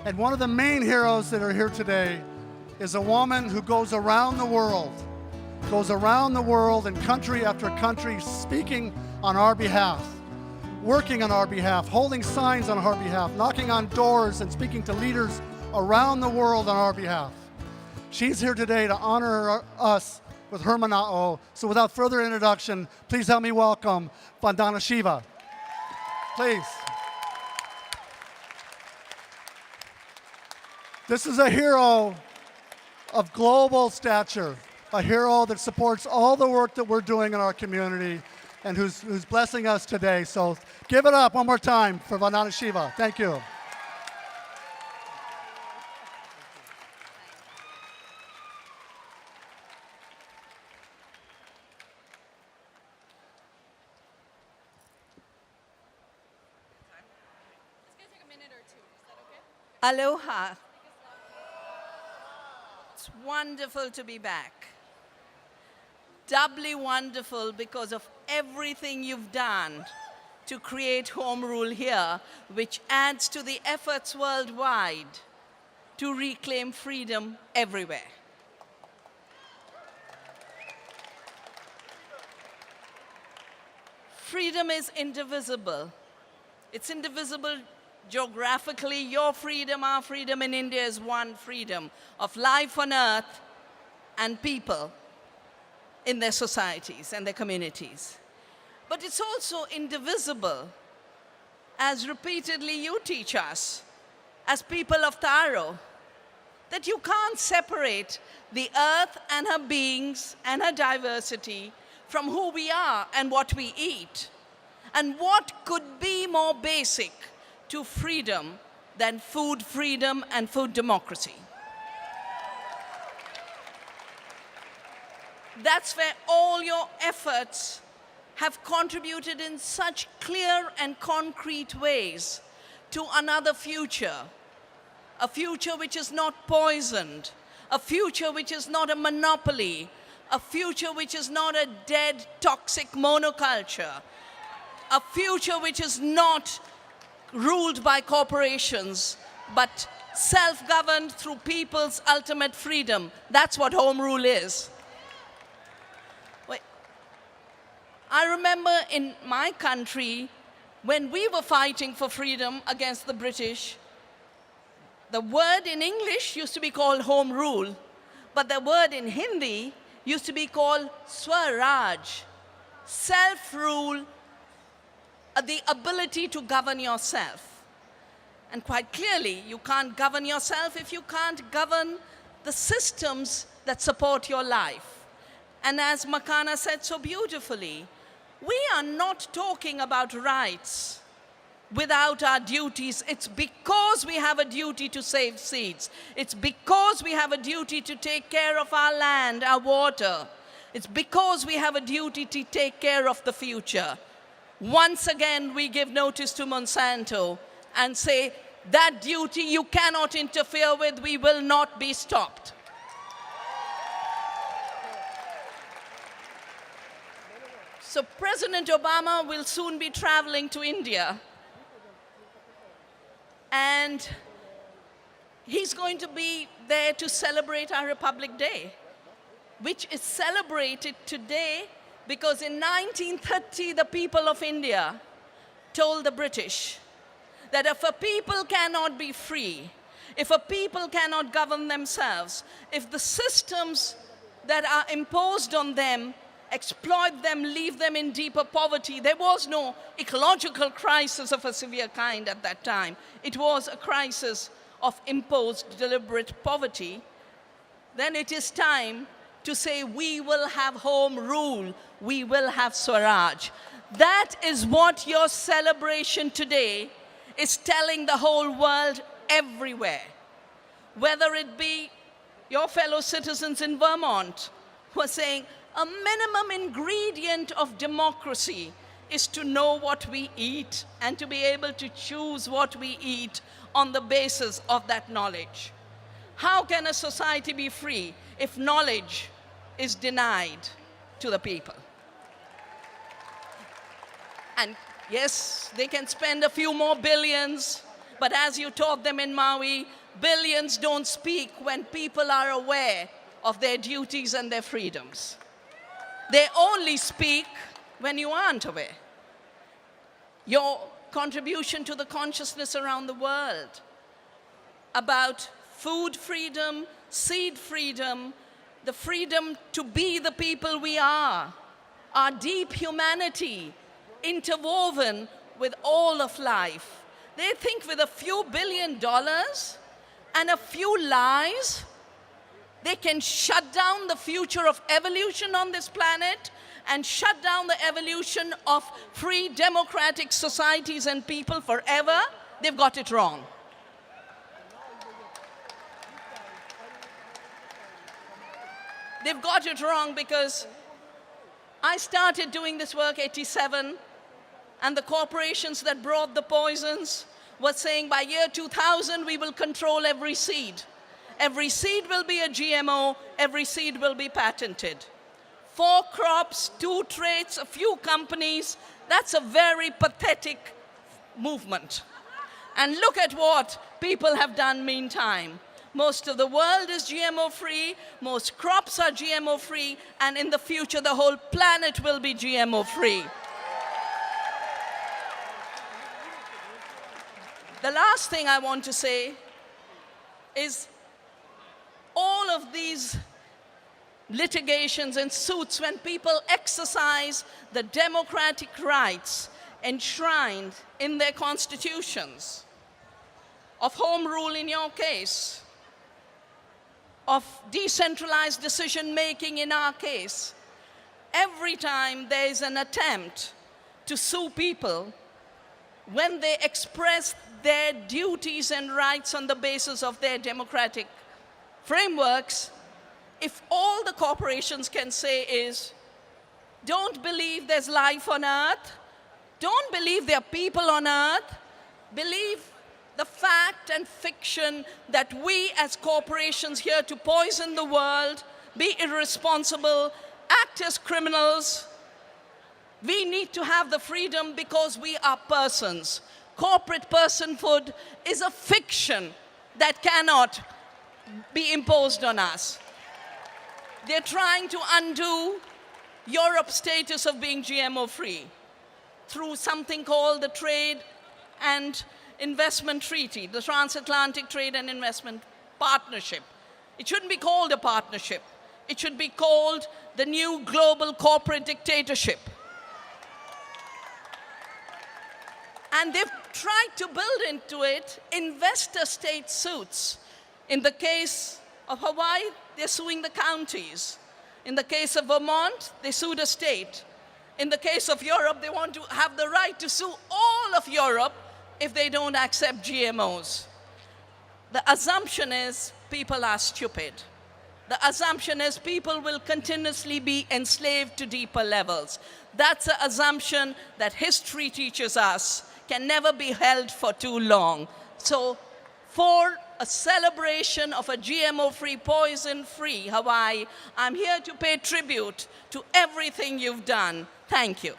And one of the main heroes that are here today is a woman who goes around the world and country after country speaking on our behalf, working on our behalf, holding signs on our behalf, knocking on doors and speaking to leaders around the world on our behalf. She's here today to honor us with her mana'o. So without further introduction, please help me welcome Vandana Shiva. Please. This is a hero of global stature, a hero that supports all the work that we're doing in our community and who's blessing us today. So give it up one more time for Vandana Shiva. Thank you. Aloha. It's wonderful to be back. Doubly wonderful because of everything you've done to create home rule here, which adds to the efforts worldwide to reclaim freedom everywhere. Freedom is indivisible. It's indivisible geographically. Your freedom, our freedom in India is one freedom of life on earth and people in their societies and their communities. But it's also indivisible, as repeatedly you teach us, as people of Taro, that you can't separate the earth and her beings and her diversity from who we are and what we eat. And what could be more basic to freedom than food freedom and food democracy? That's where all your efforts have contributed in such clear and concrete ways to another future, a future which is not poisoned, a future which is not a monopoly, a future which is not a dead, toxic monoculture, a future which is not ruled by corporations, but self-governed through people's ultimate freedom. That's what home rule is. I remember in my country, when we were fighting for freedom against the British, the word in English used to be called home rule, but the word in Hindi used to be called Swaraj, self-rule, the ability to govern yourself. And quite clearly, you can't govern yourself if you can't govern the systems that support your life. And as Makana said so beautifully, we are not talking about rights without our duties. It's because we have a duty to save seeds. It's because we have a duty to take care of our land, our water. It's because we have a duty to take care of the future. Once again, we give notice to Monsanto and say, that duty you cannot interfere with, we will not be stopped. So President Obama will soon be traveling to India. And he's going to be there to celebrate our Republic Day, which is celebrated today because in 1930, the people of India told the British that if a people cannot be free, if a people cannot govern themselves, if the systems that are imposed on them exploit them, leave them in deeper poverty. There was no ecological crisis of a severe kind at that time. It was a crisis of imposed deliberate poverty. Then it is time to say we will have home rule, we will have Swaraj. That is what your celebration today is telling the whole world everywhere. Whether it be your fellow citizens in Vermont who are saying, a minimum ingredient of democracy is to know what we eat and to be able to choose what we eat on the basis of that knowledge. How can a society be free if knowledge is denied to the people? And yes, they can spend a few more billions, But as you taught them in Maui, billions don't speak when people are aware of their duties and their freedoms. They only speak when you aren't aware. Your contribution to the consciousness around the world about food freedom, seed freedom, the freedom to be the people we are, our deep humanity interwoven with all of life. They think with a few $1 billion and a few lies, they can shut down the future of evolution on this planet and shut down the evolution of free democratic societies and people forever. They've got it wrong. They've got it wrong because I started doing this work 87, and the corporations that brought the poisons were saying by year 2000 we will control every seed. Every seed will be a GMO, every seed will be patented. 4 crops, 2 traits, a few companies, that's a very pathetic movement. And look at what people have done meantime. Most of the world is GMO-free, most crops are GMO-free, and in the future the whole planet will be GMO-free. The last thing I want to say is all of these litigations and suits, when people exercise the democratic rights enshrined in their constitutions, of home rule in your case, of decentralized decision-making in our case, every time there is an attempt to sue people, when they express their duties and rights on the basis of their democratic frameworks, if all the corporations can say is, don't believe there's life on Earth, don't believe there are people on Earth, believe the fact and fiction that we as corporations here to poison the world, be irresponsible, act as criminals. We need to have the freedom because we are persons. Corporate personhood is a fiction that cannot be imposed on us. They're trying to undo Europe's status of being GMO-free through something called the Trade and Investment Treaty, the Transatlantic Trade and Investment Partnership. It shouldn't be called a partnership. It should be called the new global corporate dictatorship. And they've tried to build into it investor state suits. In the case of Hawaii, they're suing the counties. In the case of Vermont, they sued a state. In the case of Europe, they want to have the right to sue all of Europe if they don't accept GMOs. The assumption is people are stupid. The assumption is people will continuously be enslaved to deeper levels. That's an assumption that history teaches us can never be held for too long. So for a celebration of a GMO-free, poison-free Hawaii, I'm here to pay tribute to everything you've done. Thank you.